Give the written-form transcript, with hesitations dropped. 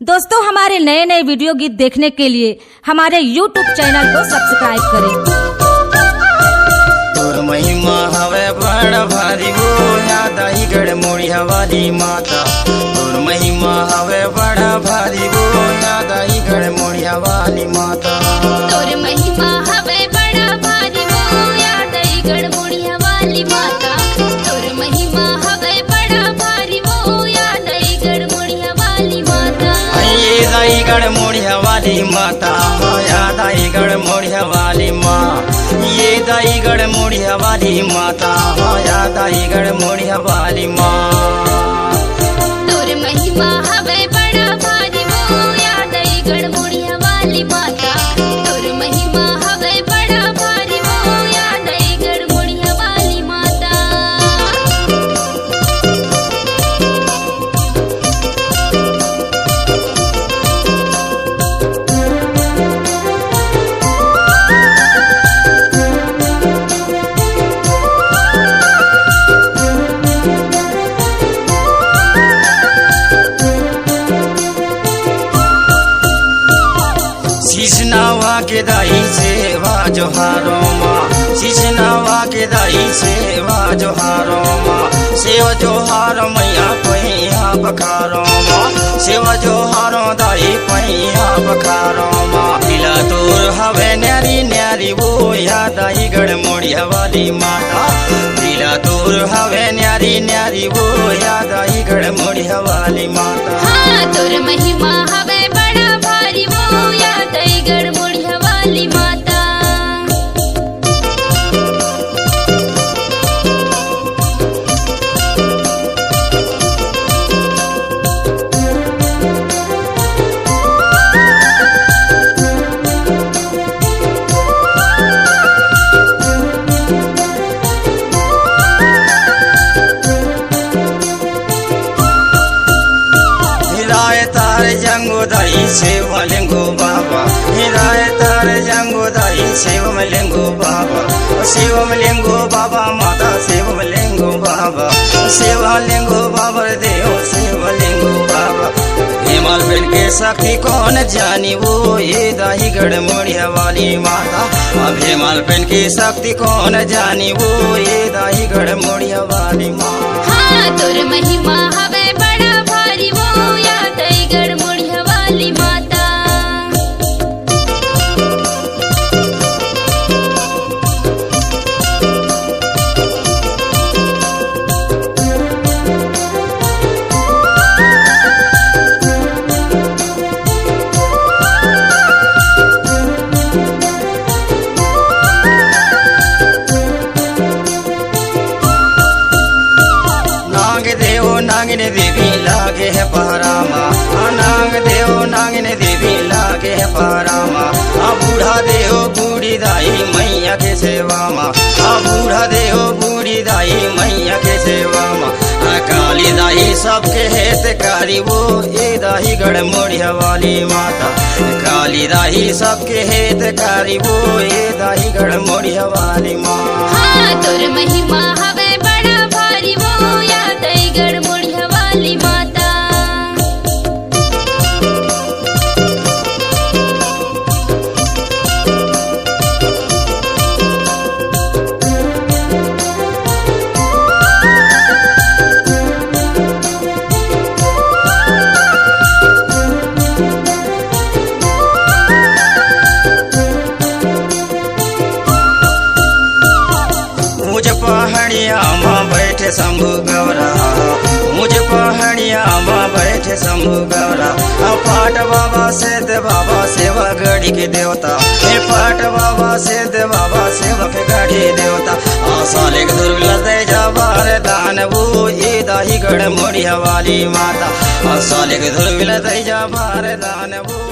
दोस्तों हमारे नए नए वीडियो गीत देखने के लिए हमारे YouTube चैनल को सब्सक्राइब करें। तोर महिमा हवे बड़ा भारी वो याद आई गड़मोड़िया वाली माता। तोर महिमा हवे बड़ा भारी वो याद आई गड़मोड़िया वाली माता। तोर महिमा हवे बड़ा भारी वो याद आई गड़मोड़िया वाली माता। तोर महिमा हवे बड़ा भारी वो याद आई गड़मोड़िया वाली माता। ये दाई गड़मोड़िया वाली माता याद आई गड़मोड़िया वाली माँ। ये दाई गड़मोड़िया वाली माता याद आई गड़मोड़िया वाली माँ। तोर महिमा हवे बड़ा भारी वो याद आई गड़मोड़िया वाली माता। तोर महिमा हवे बड़ा भारी वो याद आई गड़मोड़िया वाली माता। शीशनावा के दाई सेवा जोहारो माँ। शीशनावा के दाई सेवा जोहारो माँ। सेवा जोहारो मैया पैया बखारो माँ। सेवा जोहारो दाई पैया बखारो माँ। दिला तोर हवे न्यारी न्यारी वो याद आई गड़मोड़िया वाली माता। दिला तोर हवे न्यारी न्यारी वो याद आई गड़मोड़िया वाली माता। हाँ तोर महिमा हवे बड़ा भारी वो याद आई गड़मोड़िया वाली माता। हिराए तारे जंगो दाई सेवा लेंगो बाबा। हिराए तारे जंगो दाई सेवा लेंगो बाबा। सेवा लेंगो बाबा माता सेवा लेंगो बाबा। सेवा लेंगो बाबा देव सेवा लेंगो बाबा। हिमाल बिन के सखी कौन जानी वो ये दाई गड़मोड़िया वाली माता। अब हिमाल बिन की शक्ति कौन जानी वो ये दाई गड़मोड़िया वाली माँ। हाँ तोर महिमा हवे बड़ा भारी वो याद आई गड़मोड़िया वाली माता। नांग देव नागिन देवी लागे है पहरामा। नांग देव नागिन देवी लागे है पहरामा। बूढ़ा देव बूढ़ी दाई मैया के सेवा माँ। बूढ़ा देव बूढ़ी दाई मैया के सेवा माँ। काली दाई सबके हेतकारी वो ये दाई गड़मोड़िया वाली माता। काली दाई सबके हेतकारी वो ये दाई गड़मोड़िया वाली माँ। हाँ तोर महिमा हवे बड़ा भारी वो याद आई गड़मोड़िया वाली माता। मुझ पहाड़िया माँ बैठे शंभु गौरा। मुझ पहाड़िया माँ बैठे शंभु गौरा। पाट बाबा सिद्ध बाबा सेवा गढ़ी के देवता। हे पाट बाबा सिद्ध बाबा सेवा के गढ़ी देवता। साले दुर्गला दे जबार दान वो ये दाही गड़मोड़िया वाली माता। साले दुर्गला दे जबार दान वो